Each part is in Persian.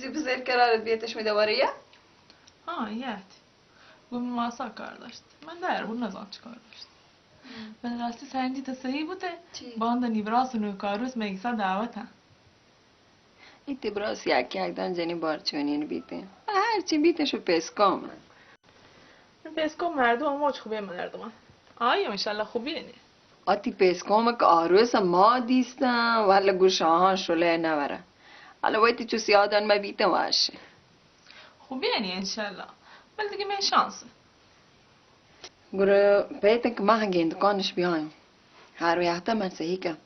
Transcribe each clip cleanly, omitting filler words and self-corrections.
چیزی بزر قرارت بیتش می دواره یادی گم ماسا کار داشت من در بود نزان چی کار داشت به راستی سنجی تا صحیح بوده باند نیبراس و نوکاروس میگسا دعوتا ایتی براس یک دان جنی بارچونین بیته هرچی بیتشو پسکام پسکام مردم موج خوبه مردم آیا انشالله خوبی نی آتی پسکام که آروس ما دیستم ولی گوشاها شله نوره حالا وایتی چو سیادان ما بیته واشه خوبی نی انشالله ولی دیگه من شانسه گروه پیتن که ما هنگه دکانش بیایم هر وقتا من صحیح که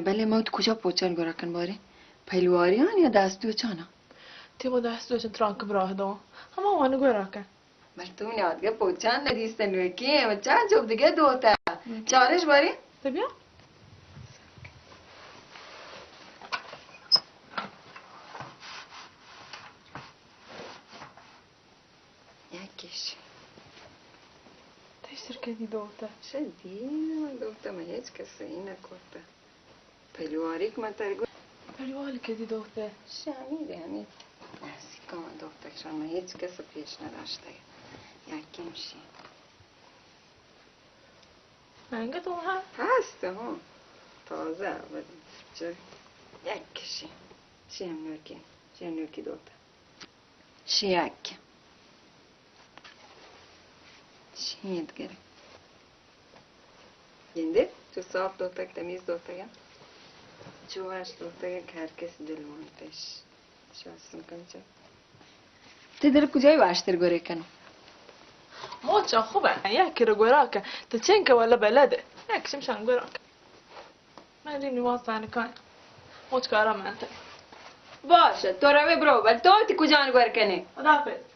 بله ما تو کجا پوچن گرا کن باری پهلواریان یا دستو چانا تیمو دستو چن ترانک براه دو اما وانو گرا کن مرتون یادگه پوچن ندیستن وکی و چند جب دیگه دوتا چالش باری؟ بیا یکیش تشتر کدی دوتا شدی من دوتا ما هیچ کسی این نکرده پهلواری که من ترگو پهلواری کدی دوتا شمیده همین نسی که من دوتا ما هیچ کسی پیش نداشته یکیم شی منگه تو هم؟ هسته ها تازه ولی یکیشی شیم نوکی دوتا یک شید گره گنده تو صاف دوتا که تمیز دوتا گم چوهش دوتا که هر کسی دلوانتش شاستم کن چه تی در کجای واشتر گره کنم موچا خوبه یکی رو گراکه تا چنکه ولا بلده یکشم شان گراکه من رینی واسه کن موچ کارا منته باشه تو روی برو ولی تو تی کجا نگوره کنی خداحافظ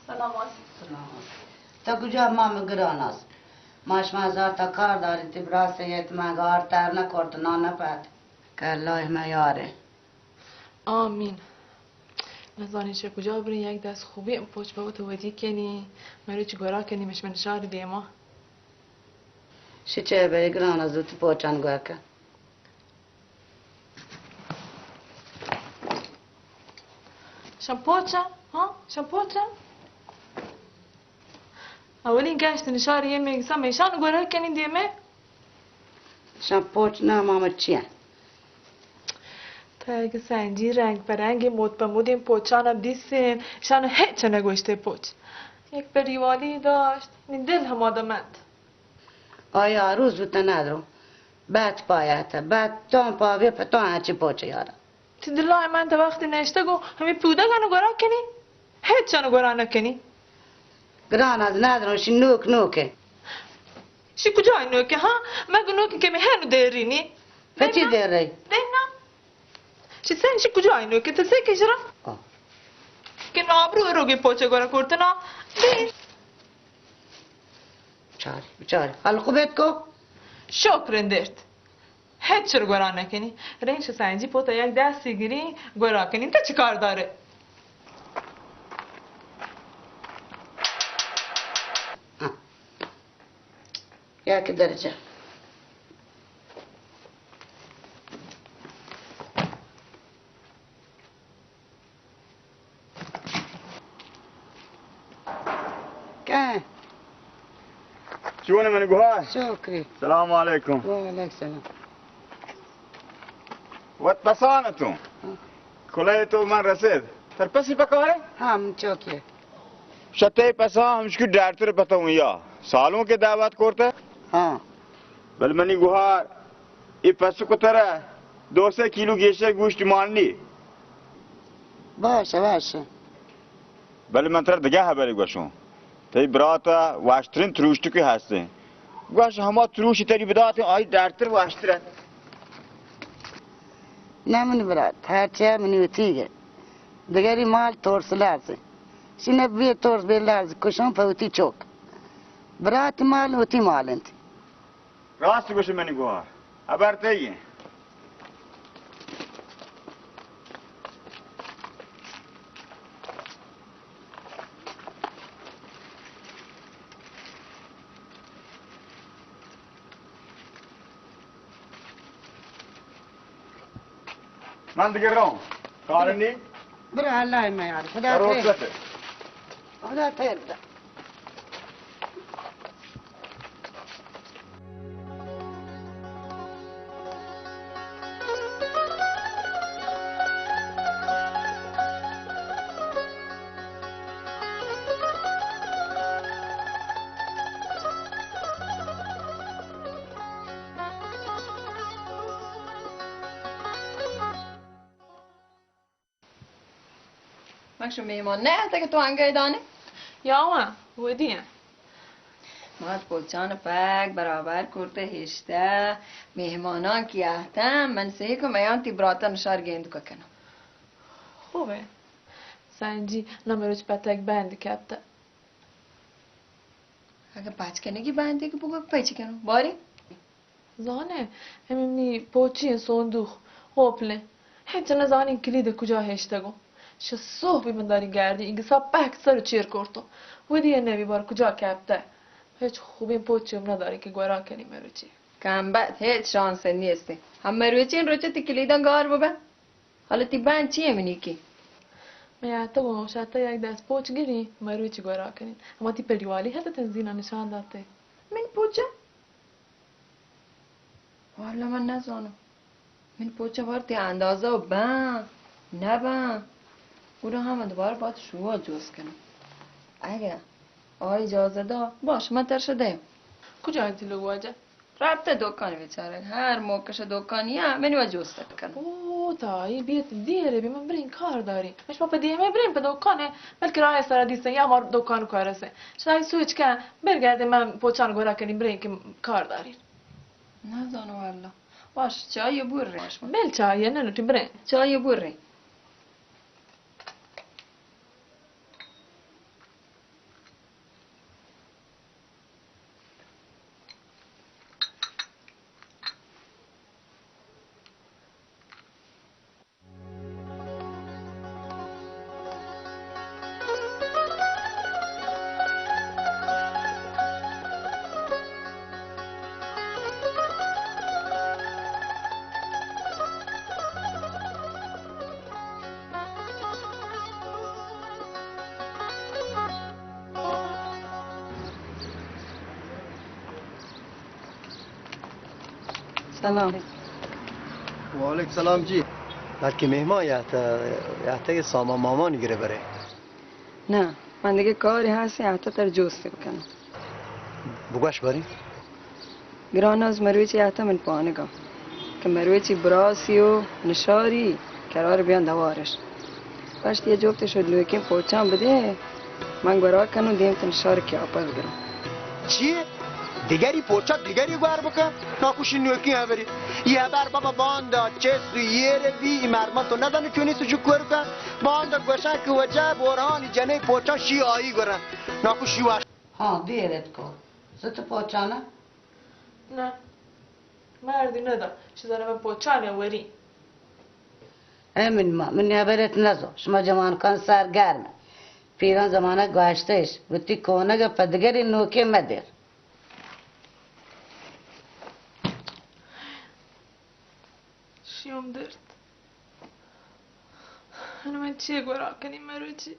سلام تا کجا مام گران است ماش مازار تا کار داری تی براسه یت مگار تر نکرد نه نپد که الله میاره آمین نزانی چه کجا برین یک دست خوبی پوچ به تو ودی کنی مرو چی گرا کنی مش من شار دیما شچه بری گران از تو پوچان گوه که شمپوچا ها شمپوچا اولین گشت نشار یه میگسا میشان گرا کنی دیمه شمپوچ نه ماما چیه تا اگه سنجی رنگ برنگ مد به مد این پوچان دیسین شانو هیچ نگوشته پوچ یک بریوالی داشت این دل هم آدمند آیا روز بوده ندارم بعد پایته بعد تان پاوی پتان هرچی پوچه یارم تی دلای من تا وقتی نشته گو همین پودگانو گرا کنی هیچ چانو گرا نکنی گران از ندارم شی نوکه شی کجای نوکه ها مگه نوکه که می هنو دیرینی به چی دیره؟ دیمنا شی سن شی کجای نوکه تا سه کشرا که نابرو روگی پوچه گرا کرتنا دی بچاری حال خوبت کو؟ شکرن درد هیچ چرا گرا نکنی رینش سنجی پوتا یک دستی گیری گرا کنی تا چی کار داره یک درجه که شونه من گوهای شکری سلام علیکم و علیک سلام وقت پسانتون کلاه تو من رسید تر پسی پکاره هم چوکیه شته پسا همشکو درتر پتا یا سالوں کے دعوت کرتے ها بل منی گوهار ای پسو کو تره 200 کیلو گیشه گوشت مانلی باشه بل من تر دگه خبری گوشون تی براتا واشترین تروشتی که هسته گوش همه تروشی تری بداتی آی درتر واشتره نمونی برات هرچه منی و تیگه دگری مال ترسله هستی شنو بي تورز بيلارز كشون فوتي چوك برات مال وتي مال انت راست گوش منی گوهر خبر تیه من دیگه رام کارنی برا الله ما يعرف خدا روز خير بده خدا خير ده. ماکشو میهمان نه تا که تو انگای دانه یا ما ودیه مات پوچان پاک برابر کرده هشته مهمانان کی احتم من سهی که میان تی براتن شار گند که کنم خوبه سنجی نمروش پتک بند کبته اگه پچ کنگی بنده که بگو پیچی کنم باری زانه همینی پوچی صندوق هوپله هیچ نزانی کلید کجا هشتگو شو صحبی من داری گردی اینگه سا بک سر چیر کرتو و دیگه نبی بار کجا کبته هیچ خوبی پوچیم نداری که گورا کنی مروچی کم بعد هیچ شانس نیستی هم مروچی این روچه تی کلیدان گار ببه حالا تی بند چیه منی کی میاته گم شاته یک دست پوچ گیری مروچی گورا کنین اما تی پریوالی هده تنزینا نشان داده من پوچه والا من نزانم من پوچه وارتی اندازه و بم نه بم او رو هم دوباره باید شروع جوز کنم اگه اجازه دا باش من ترشه دیم کجا انتی لگو واجه؟ ربطه دکانی بیچاره هر موقعش دکانی هم منی و جوستت کنم اوه تایی بیت دیره بی من برین کار داری مش ما دیمه بریم به دکانه بلکه راه سر دیسته یا ما دکان کارسه شاید سویچ کن برگرده من پوچان گورا کنیم برین که کار دارین نزانم والا باش چای بور ریش بل چایه نه نوتی برین چای بور ری سلام وعلیکم سلام جی بلکه مهمان یه سامان مامانی گره بره نه من دیگه کاری هستی حتی تر جوستی بکنم بگوش باری گران از مرویچی حتی من پانگم که مرویچی براسی و نشاری قرار بیان دوارش پشت یه جفت شد لوکیم پوچان بده من گرا کنم دیم تن نشار که آپاز گرم چیه؟ دیگری پوچا دیگری گوار بکن ناکوشی نوکی هم بری یه بر بابا باندا چه سویه بی مرمان تو ندانه چونی سوچو کور کن باندا گوشن که وجه برهانی جنه پوچا شی آیی گرن ناکوشی واش ها دیرت کو زت پوچانه نه مردی ندا چیزاره من پوچان یا وری همین ما من نبرت نزو شما جوان کن سرگرمه پیران زمانه گوشتش بودی کونه پدگری نوکی مدر شیوم درد انا من چیه گورا کنیم مروچی